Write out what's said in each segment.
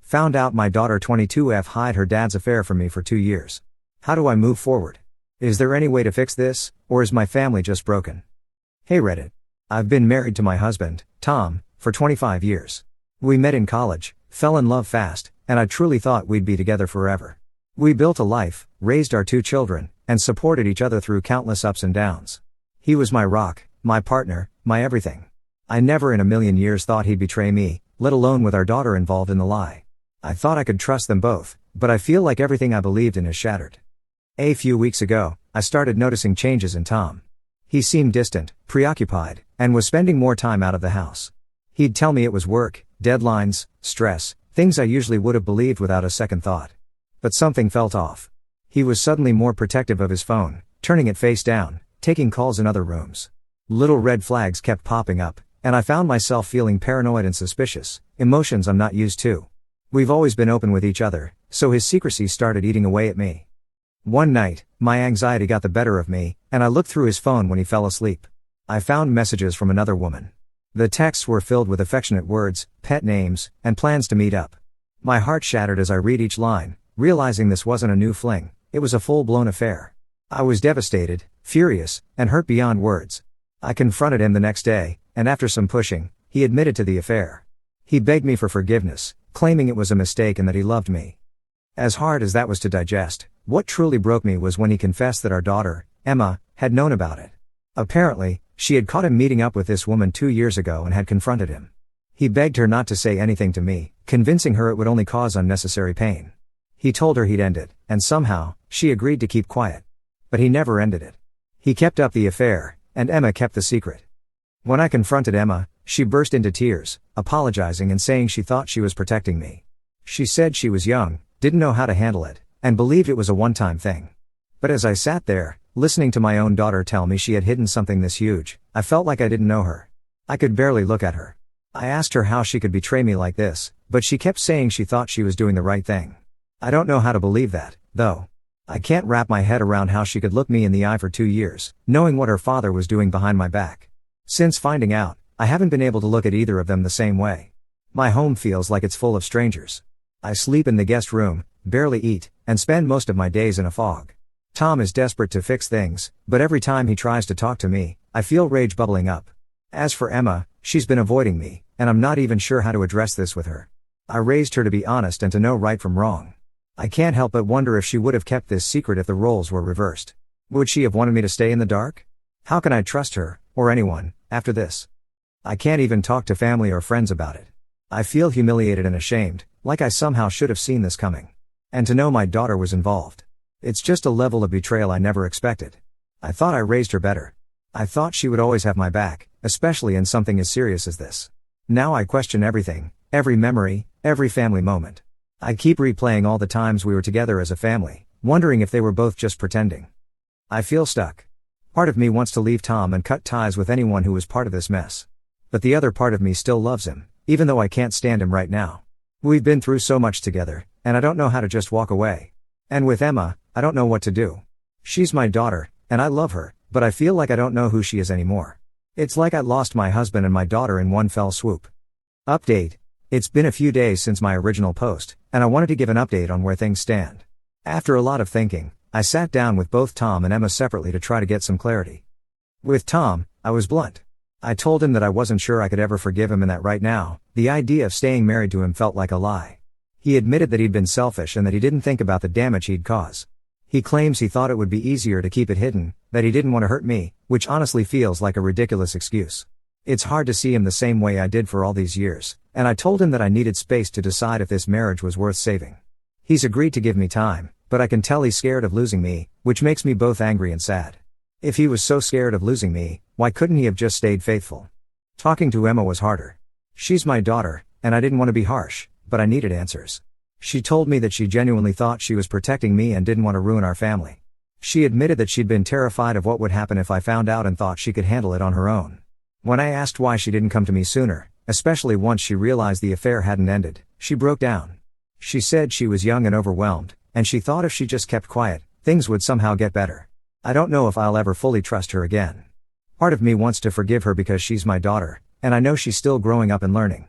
Found out my daughter 22F hid her dad's affair from me for 2 years. How do I move forward? Is there any way to fix this, or is my family just broken? Hey Reddit. I've been married to my husband, Tom, for 25 years. We met in college, fell in love fast, and I truly thought we'd be together forever. We built a life, raised our 2 children, and supported each other through countless ups and downs. He was my rock, my partner, my everything. I never in a million years thought he'd betray me, let alone with our daughter involved in the lie. I thought I could trust them both, but I feel like everything I believed in is shattered. A few weeks ago, I started noticing changes in Tom. He seemed distant, preoccupied, and was spending more time out of the house. He'd tell me it was work, deadlines, stress, things I usually would have believed without a second thought. But something felt off. He was suddenly more protective of his phone, turning it face down, taking calls in other rooms. Little red flags kept popping up, and I found myself feeling paranoid and suspicious, emotions I'm not used to. We've always been open with each other, so his secrecy started eating away at me. One night, my anxiety got the better of me, and I looked through his phone when he fell asleep. I found messages from another woman. The texts were filled with affectionate words, pet names, and plans to meet up. My heart shattered as I read each line, realizing this wasn't a new fling, it was a full-blown affair. I was devastated, furious, and hurt beyond words. I confronted him the next day, and after some pushing, he admitted to the affair. He begged me for forgiveness, claiming it was a mistake and that he loved me. As hard as that was to digest, what truly broke me was when he confessed that our daughter, Emma, had known about it. Apparently, she had caught him meeting up with this woman 2 years ago and had confronted him. He begged her not to say anything to me, convincing her it would only cause unnecessary pain. He told her he'd end it, and somehow, she agreed to keep quiet. But he never ended it. He kept up the affair, and Emma kept the secret. When I confronted Emma, she burst into tears, apologizing and saying she thought she was protecting me. She said she was young, didn't know how to handle it, and believed it was a one-time thing. But as I sat there, listening to my own daughter tell me she had hidden something this huge, I felt like I didn't know her. I could barely look at her. I asked her how she could betray me like this, but she kept saying she thought she was doing the right thing. I don't know how to believe that, though. I can't wrap my head around how she could look me in the eye for 2 years, knowing what her father was doing behind my back. Since finding out, I haven't been able to look at either of them the same way. My home feels like it's full of strangers. I sleep in the guest room, barely eat, and spend most of my days in a fog. Tom is desperate to fix things, but every time he tries to talk to me, I feel rage bubbling up. As for Emma, she's been avoiding me, and I'm not even sure how to address this with her. I raised her to be honest and to know right from wrong. I can't help but wonder if she would have kept this secret if the roles were reversed. Would she have wanted me to stay in the dark? How can I trust her, or anyone, after this? I can't even talk to family or friends about it. I feel humiliated and ashamed, like I somehow should have seen this coming. And to know my daughter was involved. It's just a level of betrayal I never expected. I thought I raised her better. I thought she would always have my back, especially in something as serious as this. Now I question everything, every memory, every family moment. I keep replaying all the times we were together as a family, wondering if they were both just pretending. I feel stuck. Part of me wants to leave Tom and cut ties with anyone who was part of this mess. But the other part of me still loves him, even though I can't stand him right now. We've been through so much together, and I don't know how to just walk away. And with Emma, I don't know what to do. She's my daughter, and I love her, but I feel like I don't know who she is anymore. It's like I lost my husband and my daughter in one fell swoop. Update. It's been a few days since my original post, and I wanted to give an update on where things stand. After a lot of thinking, I sat down with both Tom and Emma separately to try to get some clarity. With Tom, I was blunt. I told him that I wasn't sure I could ever forgive him and that right now, the idea of staying married to him felt like a lie. He admitted that he'd been selfish and that he didn't think about the damage he'd cause. He claims he thought it would be easier to keep it hidden, that he didn't want to hurt me, which honestly feels like a ridiculous excuse. It's hard to see him the same way I did for all these years, and I told him that I needed space to decide if this marriage was worth saving. He's agreed to give me time, but I can tell he's scared of losing me, which makes me both angry and sad. If he was so scared of losing me, why couldn't he have just stayed faithful? Talking to Emma was harder. She's my daughter, and I didn't want to be harsh, but I needed answers. She told me that she genuinely thought she was protecting me and didn't want to ruin our family. She admitted that she'd been terrified of what would happen if I found out and thought she could handle it on her own. When I asked why she didn't come to me sooner, especially once she realized the affair hadn't ended, she broke down. She said she was young and overwhelmed, and she thought if she just kept quiet, things would somehow get better. I don't know if I'll ever fully trust her again. Part of me wants to forgive her because she's my daughter, and I know she's still growing up and learning.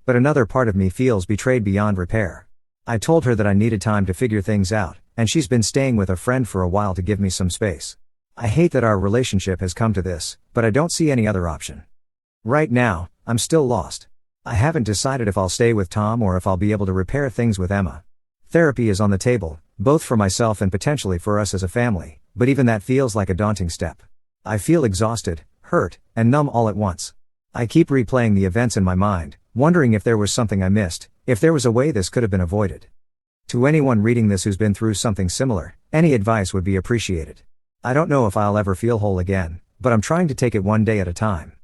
But another part of me feels betrayed beyond repair. I told her that I needed time to figure things out, and she's been staying with a friend for a while to give me some space. I hate that our relationship has come to this, but I don't see any other option. Right now, I'm still lost. I haven't decided if I'll stay with Tom or if I'll be able to repair things with Emma. Therapy is on the table, both for myself and potentially for us as a family, but even that feels like a daunting step. I feel exhausted, hurt, and numb all at once. I keep replaying the events in my mind, wondering if there was something I missed, if there was a way this could have been avoided. To anyone reading this who's been through something similar, any advice would be appreciated. I don't know if I'll ever feel whole again, but I'm trying to take it one day at a time.